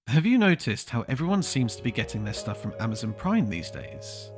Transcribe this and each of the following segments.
Have you noticed how everyone seems to be getting their stuff from Amazon Prime these days?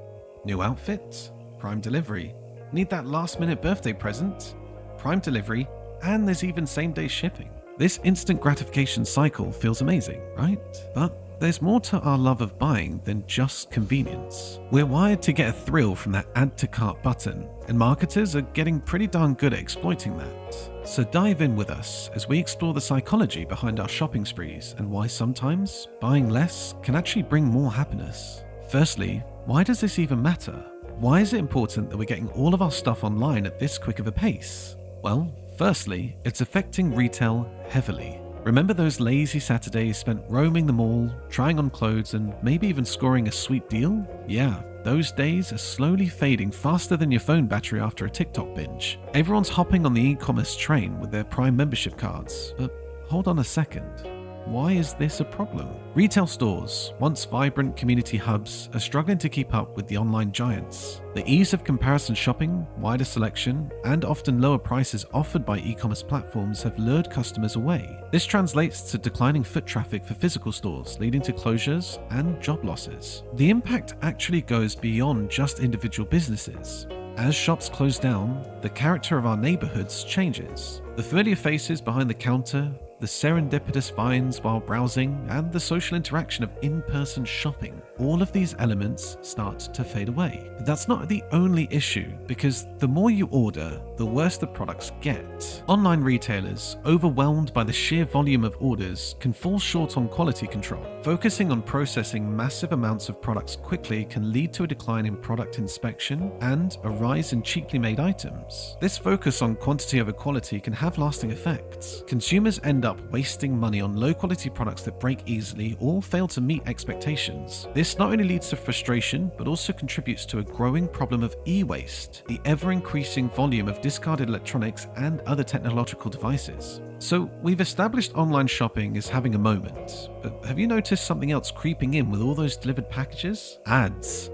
New outfits? Prime delivery. Need that last minute birthday present? Prime delivery, and there's even same day shipping. This instant gratification cycle feels amazing, right? But there's more to our love of buying than just convenience. We're wired to get a thrill from that add to cart button, and marketers are getting pretty darn good at exploiting that. So dive in with us as we explore the psychology behind our shopping sprees and why sometimes buying less can actually bring more happiness. Firstly, why does this even matter? Why is it important that we're getting all of our stuff online at this quick of a pace? Well, firstly, it's affecting retail heavily. Remember those lazy Saturdays spent roaming the mall, trying on clothes, and maybe even scoring a sweet deal? Yeah, those days are slowly fading faster than your phone battery after a TikTok binge. Everyone's hopping on the e-commerce train with their Prime membership cards. But hold on a second. Why is this a problem? Retail stores, once vibrant community hubs, are struggling to keep up with the online giants. The ease of comparison shopping, wider selection, and often lower prices offered by e-commerce platforms have lured customers away. This translates to declining foot traffic for physical stores, leading to closures and job losses. The impact actually goes beyond just individual businesses. As shops close down, the character of our neighborhoods changes. The familiar faces behind the counter, the serendipitous finds while browsing, and the social interaction of in-person shopping, all of these elements start to fade away. But that's not the only issue, because the more you order, the worse the products get. Online retailers, overwhelmed by the sheer volume of orders, can fall short on quality control. Focusing on processing massive amounts of products quickly can lead to a decline in product inspection and a rise in cheaply made items. This focus on quantity over quality can have lasting effects. Consumers end up wasting money on low-quality products that break easily or fail to meet expectations. This not only leads to frustration, but also contributes to a growing problem of e-waste, the ever-increasing volume of discarded electronics and other technological devices. So, we've established online shopping as having a moment, but have you noticed something else creeping in with all those delivered packages? Ads.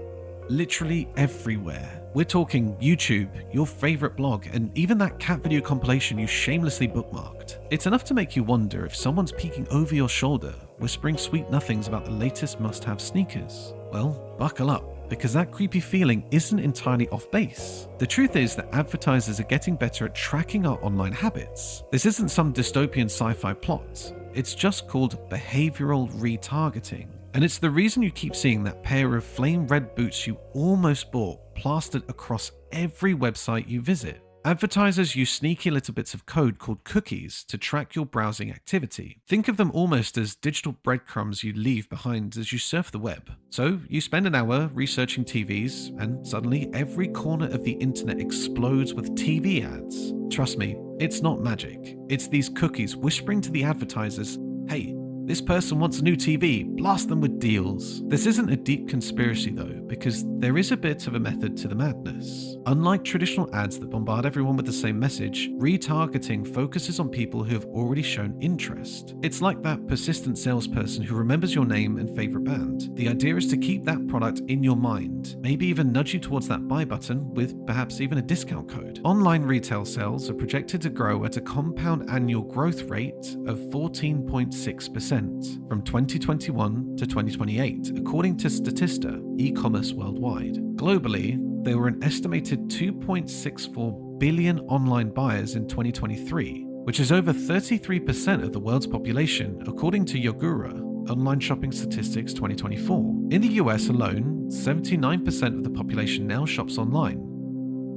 Literally everywhere. We're talking YouTube, your favorite blog, and even that cat video compilation you shamelessly bookmarked. It's enough to make you wonder if someone's peeking over your shoulder, whispering sweet nothings about the latest must-have sneakers. Well, buckle up, because that creepy feeling isn't entirely off base. The truth is that advertisers are getting better at tracking our online habits. This isn't some dystopian sci-fi plot. It's just called behavioral retargeting. And it's the reason you keep seeing that pair of flame red boots you almost bought plastered across every website you visit. Advertisers use sneaky little bits of code called cookies to track your browsing activity. Think of them almost as digital breadcrumbs you leave behind as you surf the web. So you spend an hour researching TVs, and suddenly every corner of the internet explodes with TV ads. Trust me, it's not magic. It's these cookies whispering to the advertisers, "Hey, this person wants a new TV, blast them with deals." This isn't a deep conspiracy though, because there is a bit of a method to the madness. Unlike traditional ads that bombard everyone with the same message, retargeting focuses on people who have already shown interest. It's like that persistent salesperson who remembers your name and favorite band. The idea is to keep that product in your mind, maybe even nudge you towards that buy button with perhaps even a discount code. Online retail sales are projected to grow at a compound annual growth rate of 14.6% from 2021 to 2028, according to Statista, e-commerce worldwide. Globally, there were an estimated 2.64 billion online buyers in 2023, which is over 33% of the world's population, according to Yogura, Online Shopping Statistics 2024. In the US alone, 79% of the population now shops online.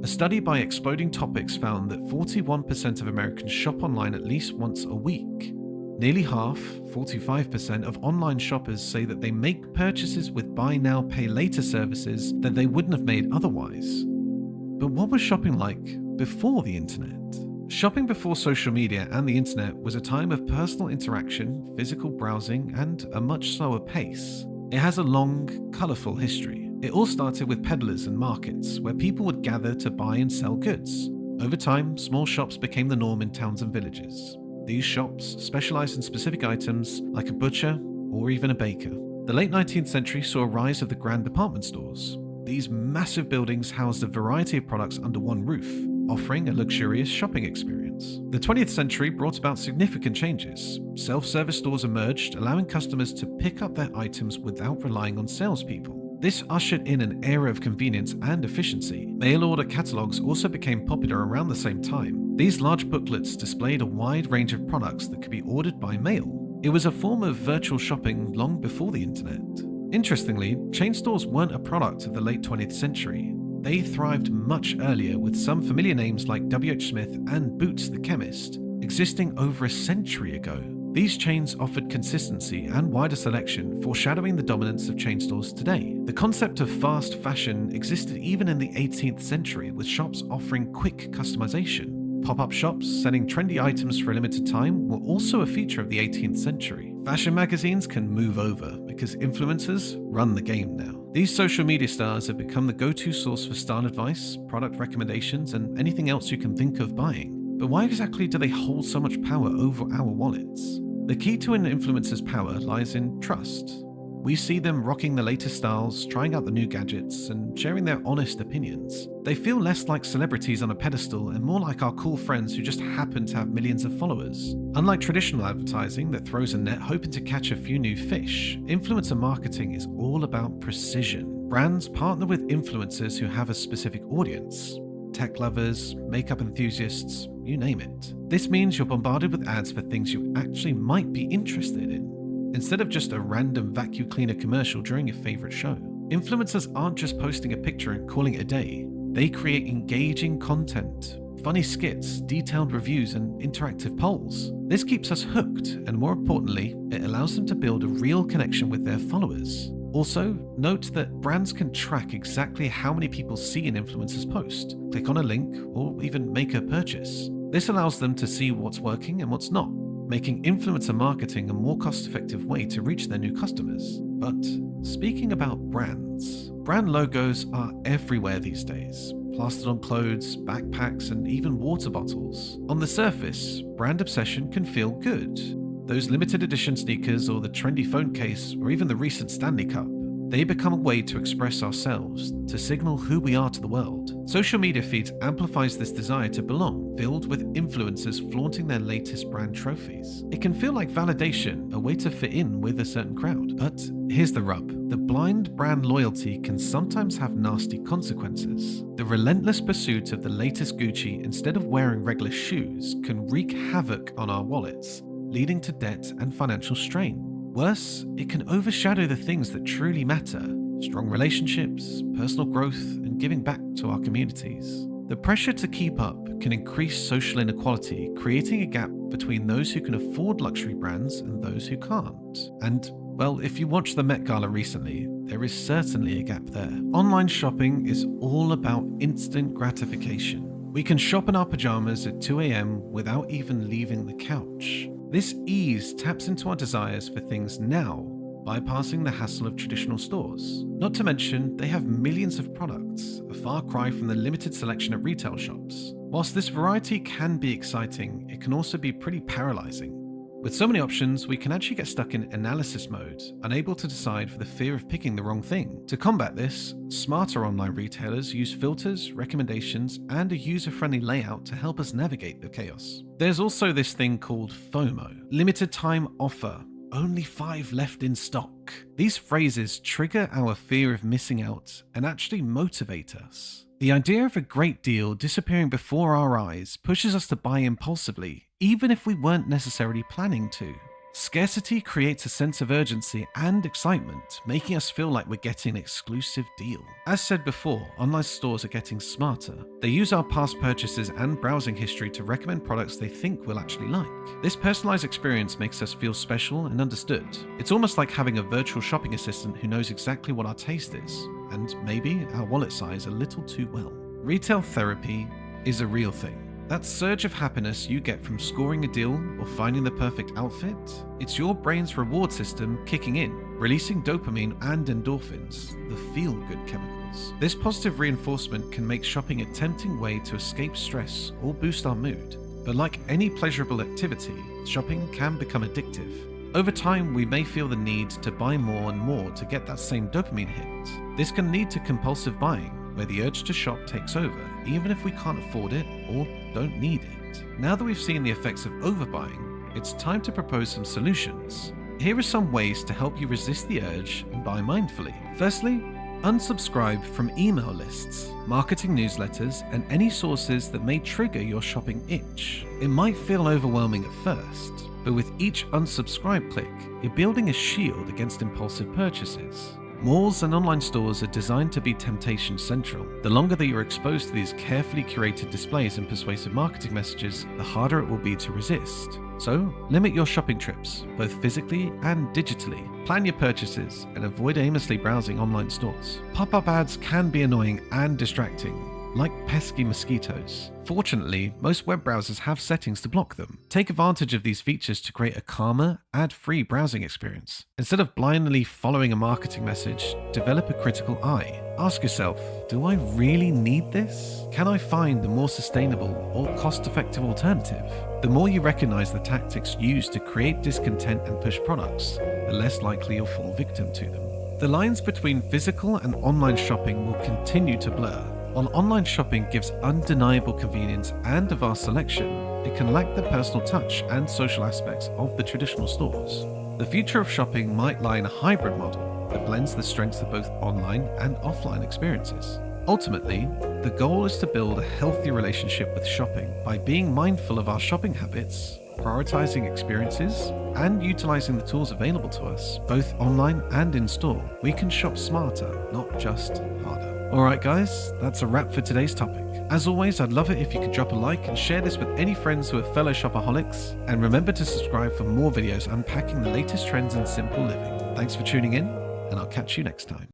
A study by Exploding Topics found that 41% of Americans shop online at least once a week. Nearly half, 45% of online shoppers say that they make purchases with buy now, pay later services that they wouldn't have made otherwise. But what was shopping like before the internet? Shopping before social media and the internet was a time of personal interaction, physical browsing, and a much slower pace. It has a long, colourful history. It all started with peddlers and markets, where people would gather to buy and sell goods. Over time, small shops became the norm in towns and villages. These shops specialized in specific items like a butcher or even a baker. The late 19th century saw a rise of the grand department stores. These massive buildings housed a variety of products under one roof, offering a luxurious shopping experience. brands. The 20th century brought about significant changes. Self-service stores emerged, allowing customers to pick up their items without relying on salespeople. This ushered in an era of convenience and efficiency. Mail-order catalogs also became popular around the same time. These large booklets displayed a wide range of products that could be ordered by mail. It was a form of virtual shopping long before the internet. Interestingly, chain stores weren't a product of the late 20th century. They thrived much earlier, with some familiar names like W.H. Smith and Boots the Chemist existing over a century ago. These chains offered consistency and wider selection, foreshadowing the dominance of chain stores today. The concept of fast fashion existed even in the 18th century, with shops offering quick customization. Pop-up shops selling trendy items for a limited time were also a feature of the 18th century. Fashion magazines can move over because influencers run the game now. These social media stars have become the go-to source for style advice, product recommendations, and anything else you can think of buying. But why exactly do they hold so much power over our wallets? The key to an influencer's power lies in trust. We see them rocking the latest styles, trying out the new gadgets, and sharing their honest opinions. They feel less like celebrities on a pedestal and more like our cool friends who just happen to have millions of followers. Unlike traditional advertising that throws a net hoping to catch a few new fish, influencer marketing is all about precision. Brands partner with influencers who have a specific audience. Tech lovers, makeup enthusiasts, you name it. This means you're bombarded with ads for things you actually might be interested in, instead of just a random vacuum cleaner commercial during your favorite show. Influencers aren't just posting a picture and calling it a day. They create engaging content, funny skits, detailed reviews, and interactive polls. This keeps us hooked, and more importantly, it allows them to build a real connection with their followers. Also, note that brands can track exactly how many people see an influencer's post, click on a link, or even make a purchase. This allows them to see what's working and what's not, making influencer marketing a more cost-effective way to reach their new customers. But speaking about brands, brand logos are everywhere these days, plastered on clothes, backpacks, and even water bottles. On the surface, brand obsession can feel good. Those limited edition sneakers or the trendy phone case or even the recent Stanley Cup, they become a way to express ourselves, to signal who we are to the world. Social media feeds amplifies this desire to belong, filled with influencers flaunting their latest brand trophies. It can feel like validation, a way to fit in with a certain crowd. But here's the rub. The blind brand loyalty can sometimes have nasty consequences. The relentless pursuit of the latest Gucci instead of wearing regular shoes can wreak havoc on our wallets, leading to debt and financial strain. Worse, it can overshadow the things that truly matter: strong relationships, personal growth, and giving back to our communities. The pressure to keep up can increase social inequality, creating a gap between those who can afford luxury brands and those who can't. And, well, if you watched the Met Gala recently, there is certainly a gap there. Online shopping is all about instant gratification. We can shop in our pajamas at 2 a.m. without even leaving the couch. This ease taps into our desires for things now, bypassing the hassle of traditional stores. Not to mention, they have millions of products, a far cry from the limited selection at retail shops. Whilst this variety can be exciting, it can also be pretty paralyzing. With so many options, we can actually get stuck in analysis mode, unable to decide for the fear of picking the wrong thing. To combat this, smarter online retailers use filters, recommendations, and a user-friendly layout to help us navigate the chaos. There's also this thing called FOMO, limited time offer, only 5 left in stock. These phrases trigger our fear of missing out and actually motivate us. The idea of a great deal disappearing before our eyes pushes us to buy impulsively, even if we weren't necessarily planning to. Scarcity creates a sense of urgency and excitement, making us feel like we're getting an exclusive deal. As said before, online stores are getting smarter. They use our past purchases and browsing history to recommend products they think we'll actually like. This personalized experience makes us feel special and understood. It's almost like having a virtual shopping assistant who knows exactly what our taste is, and maybe our wallet size a little too well. Retail therapy is a real thing. That surge of happiness you get from scoring a deal or finding the perfect outfit, it's your brain's reward system kicking in, releasing dopamine and endorphins, the feel-good chemicals. This positive reinforcement can make shopping a tempting way to escape stress or boost our mood. But like any pleasurable activity, shopping can become addictive. Over time, we may feel the need to buy more and more to get that same dopamine hit. This can lead to compulsive buying, where the urge to shop takes over, even if we can't afford it or don't need it. Now that we've seen the effects of overbuying, it's time to propose some solutions. Here are some ways to help you resist the urge and buy mindfully. Firstly, unsubscribe from email lists, marketing newsletters, and any sources that may trigger your shopping itch. It might feel overwhelming at first, but with each unsubscribe click, you're building a shield against impulsive purchases. Malls and online stores are designed to be temptation central. The longer that you're exposed to these carefully curated displays and persuasive marketing messages, the harder it will be to resist. So, limit your shopping trips, both physically and digitally. Plan your purchases and avoid aimlessly browsing online stores. Pop-up ads can be annoying and distracting, like pesky mosquitoes. Fortunately, most web browsers have settings to block them. Take advantage of these features to create a calmer, ad-free browsing experience. Instead of blindly following a marketing message, develop a critical eye. Ask yourself, do I really need this? Can I find a more sustainable or cost-effective alternative? The more you recognize the tactics used to create discontent and push products, the less likely you'll fall victim to them. The lines between physical and online shopping will continue to blur. While online shopping gives undeniable convenience and a vast selection, it can lack the personal touch and social aspects of the traditional stores. The future of shopping might lie in a hybrid model that blends the strengths of both online and offline experiences. Ultimately, the goal is to build a healthy relationship with shopping by being mindful of our shopping habits, prioritizing experiences, and utilizing the tools available to us, both online and in store. We can shop smarter, not just harder. Alright guys, that's a wrap for today's topic. As always, I'd love it if you could drop a like and share this with any friends who are fellow shopaholics, and remember to subscribe for more videos unpacking the latest trends in simple living. Thanks for tuning in, and I'll catch you next time.